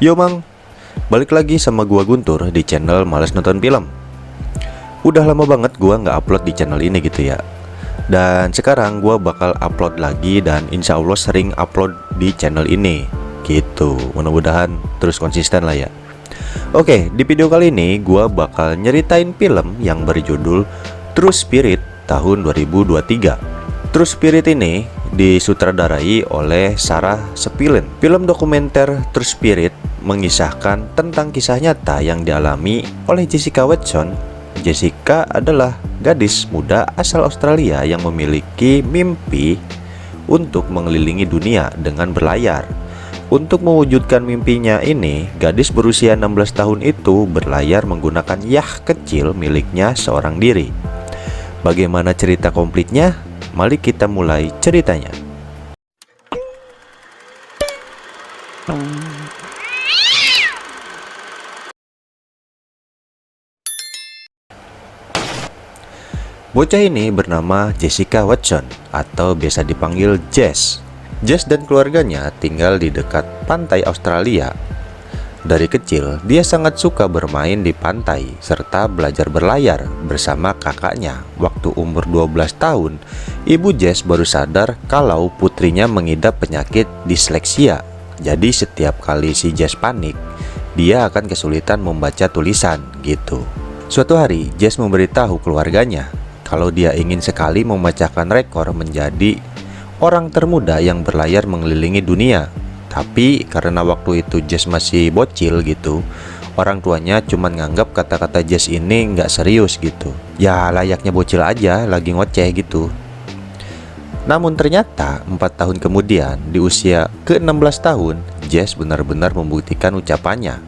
Yo mang, balik lagi sama gua Guntur di channel Males Nonton Film. Udah lama banget gua nggak upload di channel ini gitu ya. Dan sekarang gua bakal upload lagi dan insya Allah sering upload di channel ini gitu. Mudah-mudahan terus konsisten lah ya. Oke, di video kali ini gua bakal nyeritain film yang berjudul True Spirit tahun 2023. True Spirit ini disutradarai oleh Sarah Spillane. Film dokumenter True Spirit mengisahkan tentang kisah nyata yang dialami oleh Jessica Watson. Jessica adalah gadis muda asal Australia yang memiliki mimpi untuk mengelilingi dunia dengan berlayar. Untuk mewujudkan mimpinya ini, gadis berusia 16 tahun itu berlayar menggunakan yacht kecil miliknya seorang diri. Bagaimana cerita komplitnya? Mari kita mulai ceritanya. Bocah ini bernama Jessica Watson atau biasa dipanggil Jess. Jess dan keluarganya tinggal di dekat pantai Australia. Dari kecil, dia sangat suka bermain di pantai serta belajar berlayar bersama kakaknya. Waktu umur 12 tahun, ibu Jess baru sadar kalau putrinya mengidap penyakit disleksia. Jadi setiap kali si Jess panik, dia akan kesulitan membaca tulisan gitu. Suatu hari, Jess memberitahu keluarganya kalau dia ingin sekali memecahkan rekor menjadi orang termuda yang berlayar mengelilingi dunia. Tapi karena waktu itu Jess masih bocil gitu, orang tuanya cuma nganggap kata-kata Jess ini nggak serius gitu. Ya layaknya bocil aja, lagi ngoceh gitu. Namun ternyata 4 tahun kemudian, di usia ke-16 tahun, Jess benar-benar membuktikan ucapannya.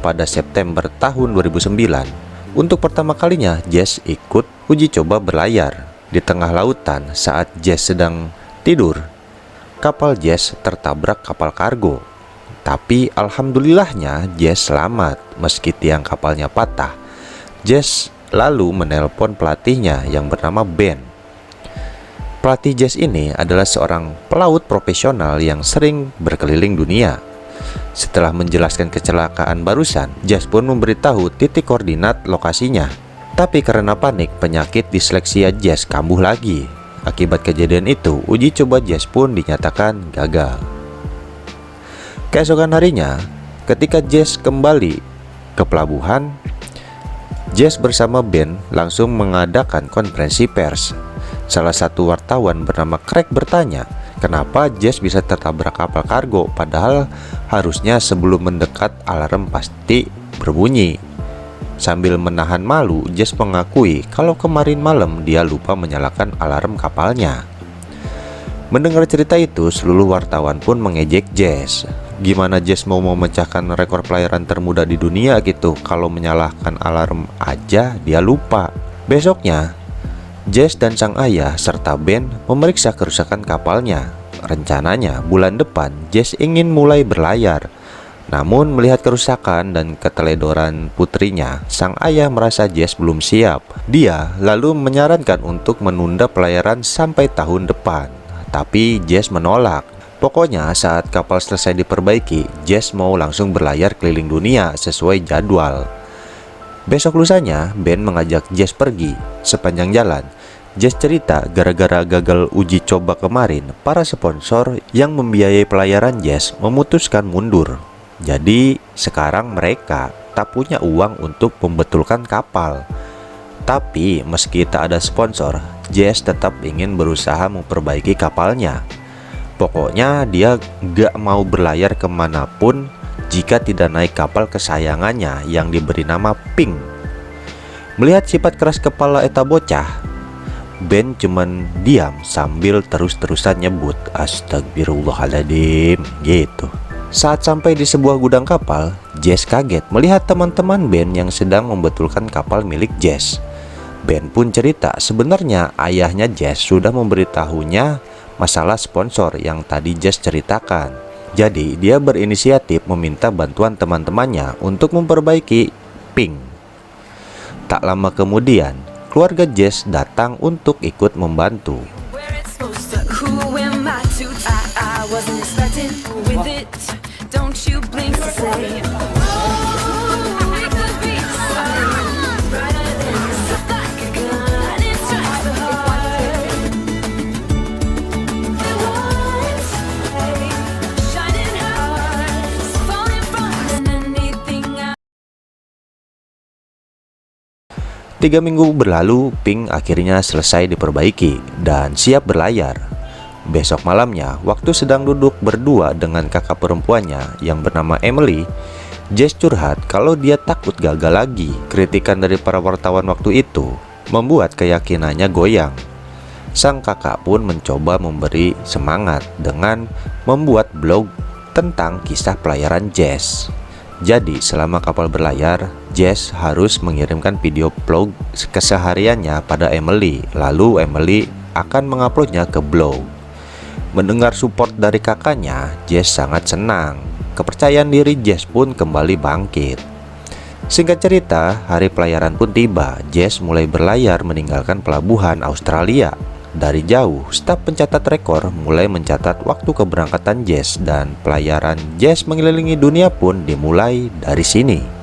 Pada September tahun 2009, untuk pertama kalinya Jess ikut uji coba berlayar. Di tengah lautan saat Jess sedang tidur, kapal Jess tertabrak kapal kargo. Tapi alhamdulillahnya Jess selamat meski tiang kapalnya patah. Jess lalu menelpon pelatihnya yang bernama Ben. Pelatih Jess ini adalah seorang pelaut profesional yang sering berkeliling dunia. Setelah menjelaskan kecelakaan barusan, Jess pun memberitahu titik koordinat lokasinya. Tapi karena panik, penyakit disleksia Jess kambuh lagi. Akibat kejadian itu, uji coba Jess pun dinyatakan gagal. Keesokan harinya, ketika Jess kembali ke pelabuhan, Jess bersama Ben langsung mengadakan konferensi pers. Salah satu wartawan bernama Craig bertanya, kenapa Jess bisa tertabrak kapal kargo, padahal harusnya sebelum mendekat alarm pasti berbunyi. Sambil menahan malu, Jess mengakui kalau kemarin malam dia lupa menyalakan alarm kapalnya. Mendengar cerita itu, seluruh wartawan pun mengejek Jess. Gimana Jess mau memecahkan rekor pelayaran termuda di dunia gitu, kalau menyalakan alarm aja dia lupa. Besoknya, Jess dan sang ayah serta Ben memeriksa kerusakan kapalnya. Rencananya bulan depan Jess ingin mulai berlayar. Namun melihat kerusakan dan keteledoran putrinya, sang ayah merasa Jess belum siap. Dia lalu menyarankan untuk menunda pelayaran sampai tahun depan. Tapi Jess menolak. Pokoknya saat kapal selesai diperbaiki, Jess mau langsung berlayar keliling dunia sesuai jadwal. Besok lusanya, Ben mengajak Jess pergi. Sepanjang jalan, Jess cerita gara-gara gagal uji coba kemarin, para sponsor yang membiayai pelayaran Jess memutuskan mundur. Jadi sekarang mereka tak punya uang untuk membetulkan kapal. Tapi meski tak ada sponsor, Jess tetap ingin berusaha memperbaiki kapalnya. Pokoknya dia gak mau berlayar kemanapun jika tidak naik kapal kesayangannya yang diberi nama Pink. Melihat sifat keras kepala eta bocah, Ben cuman diam sambil terus-terusan nyebut astagfirullahaladzim gitu. Saat sampai di sebuah gudang kapal, Jess kaget melihat teman-teman Ben yang sedang membetulkan kapal milik Jess. Ben pun cerita sebenarnya ayahnya Jess sudah memberitahunya masalah sponsor yang tadi Jess ceritakan. Jadi dia berinisiatif meminta bantuan teman-temannya untuk memperbaiki Pink. Tak lama kemudian, keluarga Jess datang untuk ikut membantu. Don't you blink, Tiga minggu berlalu, Pink akhirnya selesai diperbaiki dan siap berlayar. Besok malamnya, waktu sedang duduk berdua dengan kakak perempuannya yang bernama Emily, Jess curhat kalau dia takut gagal lagi. Kritikan dari para wartawan waktu itu membuat keyakinannya goyang. Sang kakak pun mencoba memberi semangat dengan membuat blog tentang kisah pelayaran Jess. Jadi selama kapal berlayar, Jess harus mengirimkan video vlog kesehariannya pada Emily. Lalu Emily akan menguploadnya ke blog. Mendengar support dari kakaknya, Jess sangat senang. Kepercayaan diri Jess pun kembali bangkit. Singkat cerita, hari pelayaran pun tiba. Jess mulai berlayar meninggalkan pelabuhan Australia. Dari jauh, staf pencatat rekor mulai mencatat waktu keberangkatan Jess dan pelayaran Jess mengelilingi dunia pun dimulai dari sini.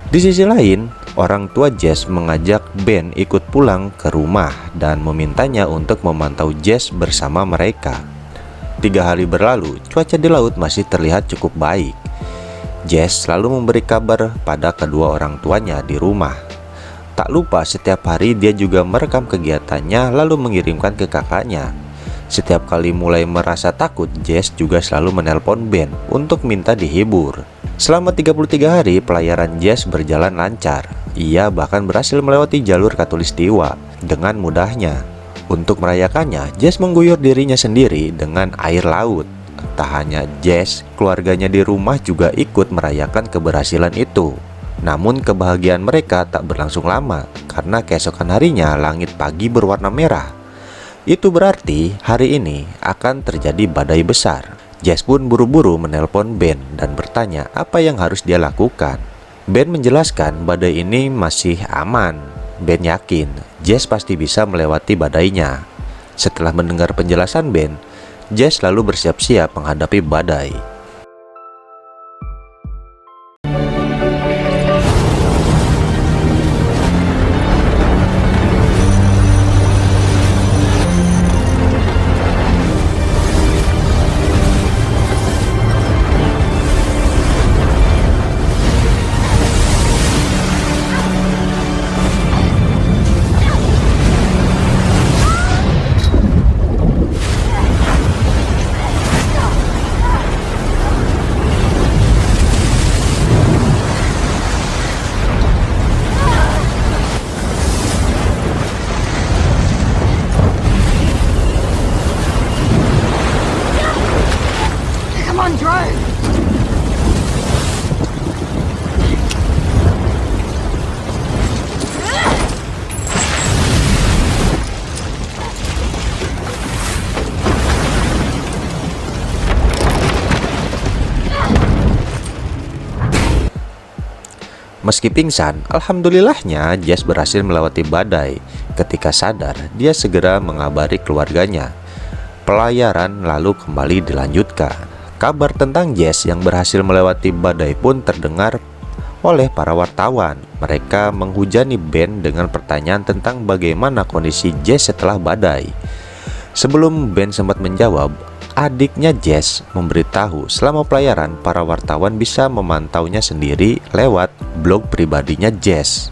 Di sisi lain, orang tua Jess mengajak Ben ikut pulang ke rumah dan memintanya untuk memantau Jess bersama mereka. 3 hari berlalu, cuaca di laut masih terlihat cukup baik. Jess selalu memberi kabar pada kedua orang tuanya di rumah. Tak lupa setiap hari dia juga merekam kegiatannya lalu mengirimkan ke kakaknya. Setiap kali mulai merasa takut, Jess juga selalu menelpon Ben untuk minta dihibur. Selama 33 hari, pelayaran Jess berjalan lancar. Ia bahkan berhasil melewati jalur Khatulistiwa dengan mudahnya. Untuk merayakannya, Jess mengguyur dirinya sendiri dengan air laut. Tak hanya Jess, keluarganya di rumah juga ikut merayakan keberhasilan itu. Namun kebahagiaan mereka tak berlangsung lama, karena keesokan harinya langit pagi berwarna merah. Itu berarti hari ini akan terjadi badai besar. Jess pun buru-buru menelpon Ben dan bertanya apa yang harus dia lakukan. Ben menjelaskan badai ini masih aman. Ben yakin Jess pasti bisa melewati badainya. Setelah mendengar penjelasan Ben, Jess lalu bersiap-siap menghadapi badai. Meski pingsan, alhamdulillahnya Jess berhasil melewati badai. Ketika sadar, dia segera mengabari keluarganya. Pelayaran lalu kembali dilanjutkan. Kabar tentang Jess yang berhasil melewati badai pun terdengar oleh para wartawan. Mereka menghujani Ben dengan pertanyaan tentang bagaimana kondisi Jess setelah badai. Sebelum Ben sempat menjawab, adiknya Jess memberitahu selama pelayaran para wartawan bisa memantaunya sendiri lewat blog pribadinya Jess.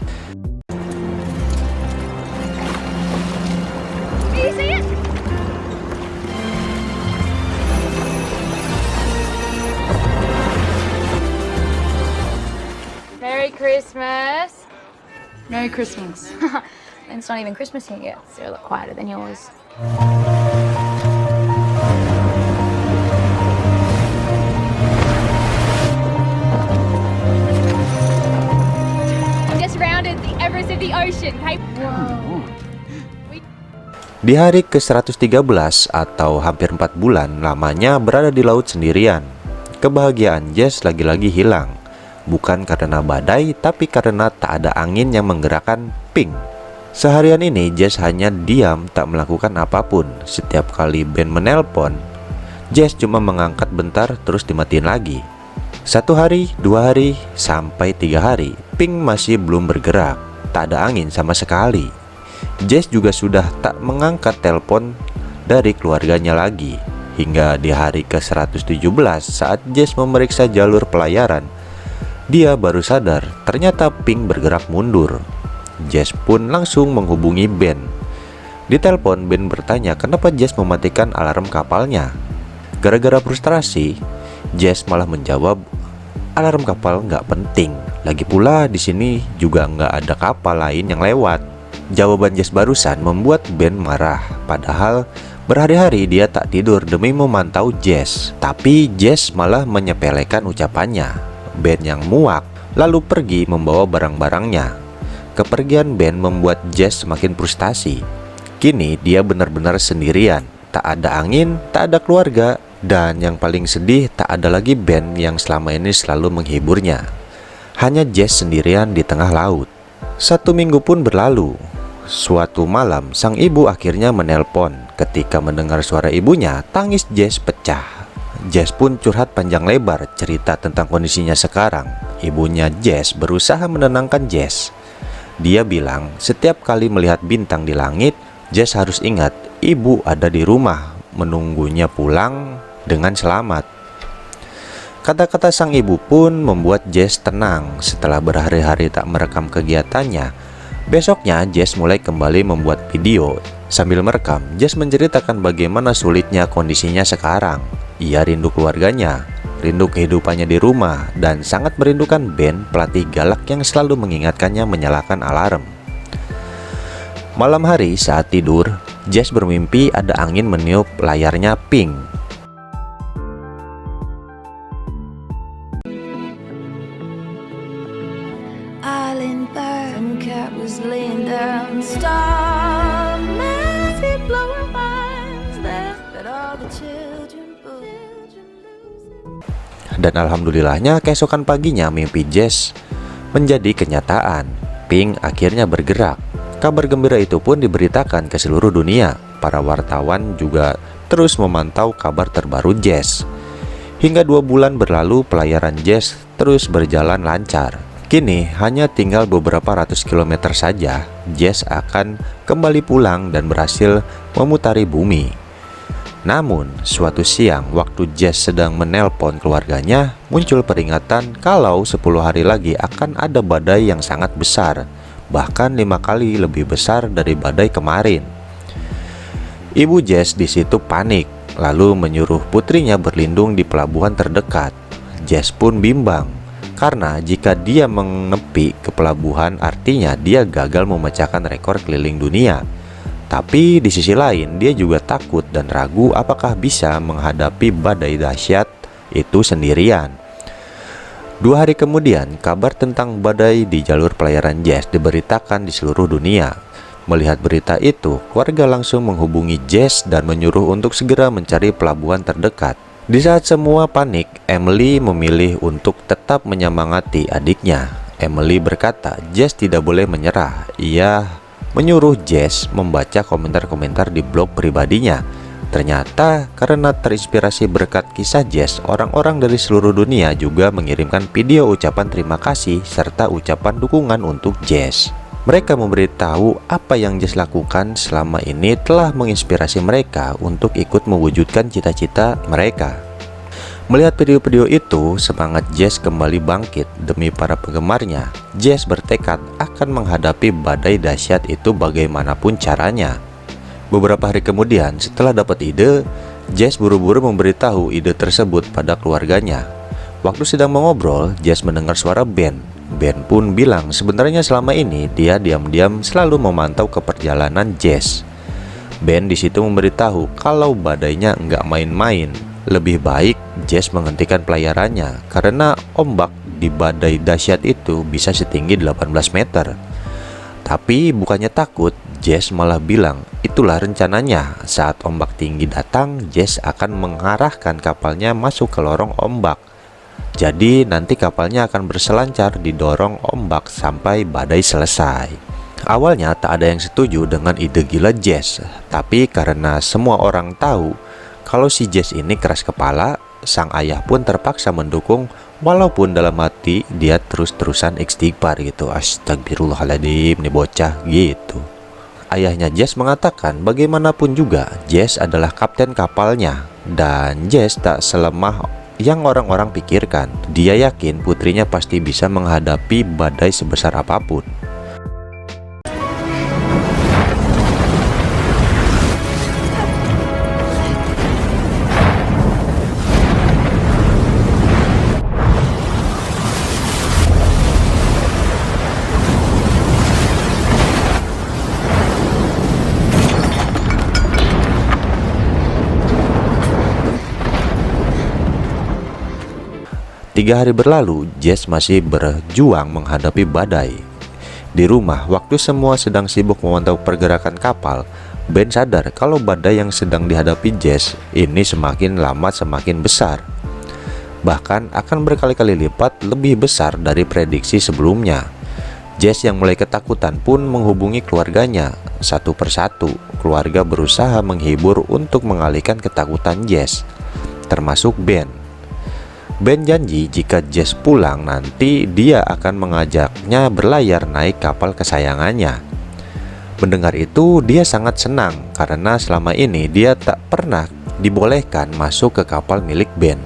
Merry Christmas. Merry Christmas. It's not even Christmas here yet. It's a lot quieter than yours. Di hari ke-113 atau hampir 4 bulan lamanya berada di laut sendirian, kebahagiaan Jess lagi-lagi hilang. Bukan karena badai, tapi karena tak ada angin yang menggerakkan Pink. Seharian ini Jess hanya diam, tak melakukan apapun. Setiap kali Ben menelpon, Jess cuma mengangkat bentar terus dimatiin lagi. 1 hari, 2 hari, sampai 3 hari Pink masih belum bergerak. Tak ada angin sama sekali. Jess juga sudah tak mengangkat telepon dari keluarganya lagi. Hingga di hari ke-117 saat Jess memeriksa jalur pelayaran, dia baru sadar ternyata Pink bergerak mundur. Jess pun langsung menghubungi Ben. Di telepon Ben bertanya kenapa Jess mematikan alarm kapalnya. Gara-gara frustrasi, Jess malah menjawab, alarm kapal nggak penting. Lagi pula di sini juga nggak ada kapal lain yang lewat. Jawaban Jess barusan membuat Ben marah. Padahal berhari-hari dia tak tidur demi memantau Jess. Tapi Jess malah menyepelekan ucapannya. Ben yang muak lalu pergi membawa barang-barangnya. Kepergian Ben membuat Jess semakin frustasi. Kini dia benar-benar sendirian. Tak ada angin, tak ada keluarga. Dan yang paling sedih, tak ada lagi Ben yang selama ini selalu menghiburnya. Hanya Jess sendirian di tengah laut. 1 minggu pun berlalu. Suatu malam, sang ibu akhirnya menelpon. Ketika mendengar suara ibunya, tangis Jess pecah. Jess pun curhat panjang lebar cerita tentang kondisinya sekarang. Ibunya Jess berusaha menenangkan Jess. Dia bilang, setiap kali melihat bintang di langit, Jess harus ingat ibu ada di rumah menunggunya pulang dengan selamat. Kata-kata sang ibu pun membuat Jess tenang. Setelah berhari-hari tak merekam kegiatannya, besoknya Jess mulai kembali membuat video. Sambil merekam, Jess menceritakan bagaimana sulitnya kondisinya sekarang. Ia rindu keluarganya, rindu kehidupannya di rumah, dan sangat merindukan Ben, pelatih galak yang selalu mengingatkannya menyalakan alarm. Malam hari saat tidur, Jess bermimpi ada angin meniup layarnya Pink. Dan alhamdulillahnya keesokan paginya mimpi Jess menjadi kenyataan. Pink akhirnya bergerak. Kabar gembira itu pun diberitakan ke seluruh dunia. Para wartawan juga terus memantau kabar terbaru Jess. Hingga 2 bulan berlalu, pelayaran Jess terus berjalan lancar. Kini hanya tinggal beberapa ratus kilometer saja, Jess akan kembali pulang dan berhasil memutari bumi. Namun, suatu siang waktu Jess sedang menelpon keluarganya, muncul peringatan kalau 10 hari lagi akan ada badai yang sangat besar, bahkan 5 kali lebih besar dari badai kemarin. Ibu Jess di situ panik, lalu menyuruh putrinya berlindung di pelabuhan terdekat. Jess pun bimbang, karena jika dia menepi ke pelabuhan artinya dia gagal memecahkan rekor keliling dunia. Tapi di sisi lain dia juga takut dan ragu apakah bisa menghadapi badai dahsyat itu sendirian. 2 hari kemudian, kabar tentang badai di jalur pelayaran Jess diberitakan di seluruh dunia. Melihat berita itu, keluarga langsung menghubungi Jess dan menyuruh untuk segera mencari pelabuhan terdekat. Di saat semua panik, Emily memilih untuk tetap menyemangati adiknya. Emily berkata Jess tidak boleh menyerah. Ia menyuruh Jess membaca komentar-komentar di blog pribadinya. Ternyata karena terinspirasi berkat kisah Jess, orang-orang dari seluruh dunia juga mengirimkan video ucapan terima kasih serta ucapan dukungan untuk Jess. Mereka memberitahu apa yang Jess lakukan selama ini telah menginspirasi mereka untuk ikut mewujudkan cita-cita mereka. Melihat video-video itu, semangat Jess kembali bangkit. Demi para penggemarnya, Jess bertekad akan menghadapi badai dahsyat itu bagaimanapun caranya. Beberapa hari kemudian, setelah dapat ide, Jess buru-buru memberitahu ide tersebut pada keluarganya. Waktu sedang mengobrol, Jess mendengar suara Ben. Ben pun bilang sebenarnya selama ini dia diam-diam selalu memantau keperjalanan Jess. Ben di situ memberitahu kalau badainya nggak main-main. Lebih baik Jess menghentikan pelayarannya karena ombak di badai dahsyat itu bisa setinggi 18 meter. Tapi bukannya takut, Jess malah bilang itulah rencananya. Saat ombak tinggi datang, Jess akan mengarahkan kapalnya masuk ke lorong ombak. Jadi nanti kapalnya akan berselancar didorong ombak sampai badai selesai. Awalnya tak ada yang setuju dengan ide gila Jess, tapi karena semua orang tahu kalau si Jess ini keras kepala, sang ayah pun terpaksa mendukung, walaupun dalam hati dia terus-terusan istighfar gitu. Astagfirullahaladzim, nih bocah gitu. Ayahnya Jess mengatakan bagaimanapun juga Jess adalah kapten kapalnya, dan Jess tak selemah yang orang-orang pikirkan. Dia yakin putrinya pasti bisa menghadapi badai sebesar apapun. Tiga hari berlalu, Jess masih berjuang menghadapi badai. Di rumah, waktu semua sedang sibuk memantau pergerakan kapal, Ben sadar kalau badai yang sedang dihadapi Jess ini semakin lama semakin besar. Bahkan akan berkali-kali lipat lebih besar dari prediksi sebelumnya. Jess yang mulai ketakutan pun menghubungi keluarganya. Satu persatu, keluarga berusaha menghibur untuk mengalihkan ketakutan Jess, termasuk Ben. Ben janji jika Jess pulang nanti dia akan mengajaknya berlayar naik kapal kesayangannya. Mendengar itu dia sangat senang karena selama ini dia tak pernah dibolehkan masuk ke kapal milik Ben.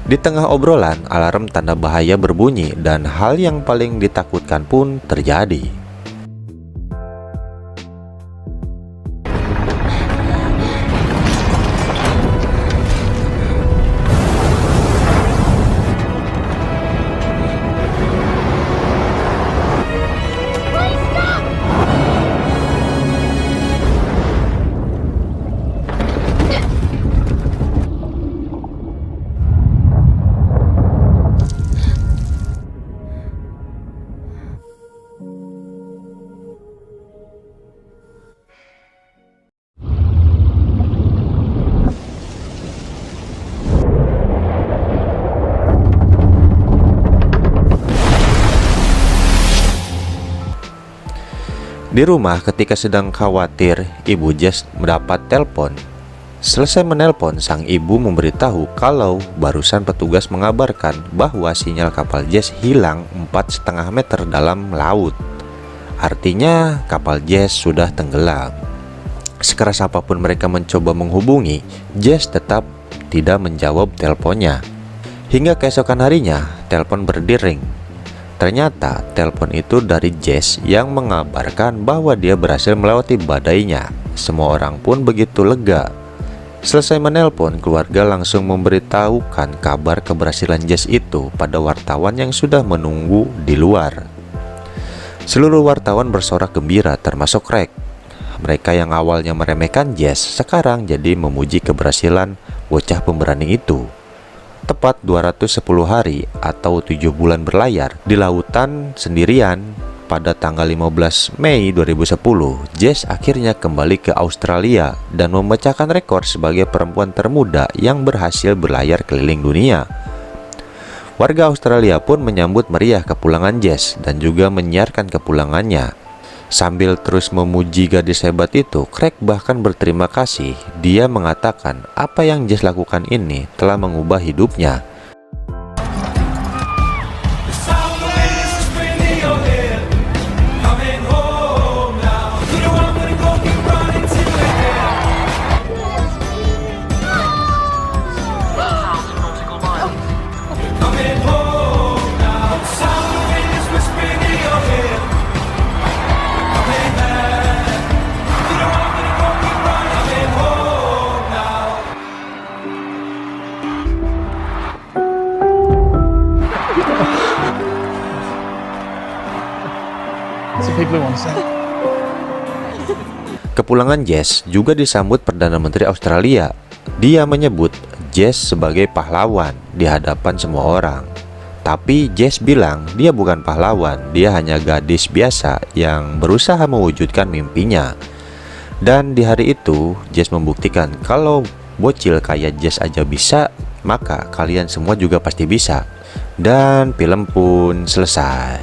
Di tengah obrolan, alarm tanda bahaya berbunyi dan hal yang paling ditakutkan pun terjadi. Di rumah ketika sedang khawatir, ibu Jess mendapat telepon. Selesai menelpon, sang ibu memberitahu kalau barusan petugas mengabarkan bahwa sinyal kapal Jess hilang 4,5 meter dalam laut. Artinya kapal Jess sudah tenggelam. Sekeras apapun mereka mencoba menghubungi, Jess tetap tidak menjawab teleponnya. Hingga keesokan harinya, telepon berdering. Ternyata telepon itu dari Jess yang mengabarkan bahwa dia berhasil melewati badainya. Semua orang pun begitu lega. Selesai menelpon, keluarga langsung memberitahukan kabar keberhasilan Jess itu pada wartawan yang sudah menunggu di luar. Seluruh wartawan bersorak gembira termasuk Rek. Mereka yang awalnya meremehkan Jess sekarang jadi memuji keberhasilan bocah pemberani itu. Tepat 210 hari atau 7 bulan berlayar di lautan sendirian, pada tanggal 15 Mei 2010, Jess akhirnya kembali ke Australia dan memecahkan rekor sebagai perempuan termuda yang berhasil berlayar keliling dunia. Warga Australia pun menyambut meriah kepulangan Jess dan juga menyiarkan kepulangannya. Sambil terus memuji gadis hebat itu, Craig bahkan berterima kasih. Dia mengatakan apa yang Jess lakukan ini telah mengubah hidupnya. Kepulangan Jess juga disambut Perdana Menteri Australia. Dia menyebut Jess sebagai pahlawan di hadapan semua orang. Tapi Jess bilang dia bukan pahlawan, dia hanya gadis biasa yang berusaha mewujudkan mimpinya. Dan di hari itu, Jess membuktikan kalau bocil kayak Jess aja bisa, maka kalian semua juga pasti bisa. Dan film pun selesai.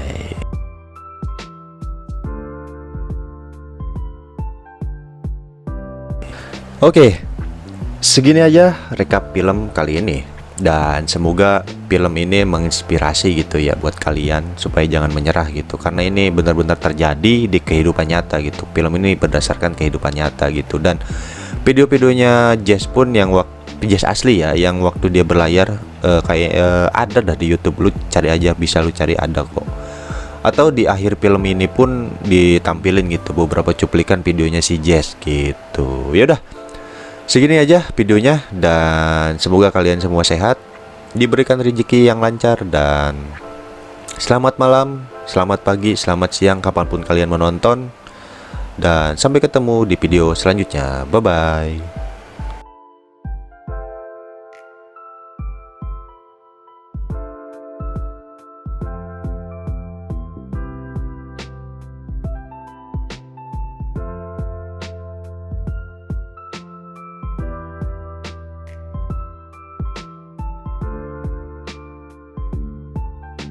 Oke, segini aja rekap film kali ini. Dan semoga film ini menginspirasi gitu ya buat kalian, supaya jangan menyerah gitu, karena ini benar-benar terjadi di kehidupan nyata gitu. Film ini berdasarkan kehidupan nyata gitu. Dan video-videonya Jess pun yang Jess asli ya, yang waktu dia berlayar ada dah di YouTube. Lu cari aja, bisa lu cari, ada kok. Atau di akhir film ini pun ditampilin gitu beberapa cuplikan videonya si Jess gitu. Ya udah, segini aja videonya, dan semoga kalian semua sehat, diberikan rezeki yang lancar, dan selamat malam, selamat pagi, selamat siang, kapanpun kalian menonton. Dan sampai ketemu di video selanjutnya. Bye-bye.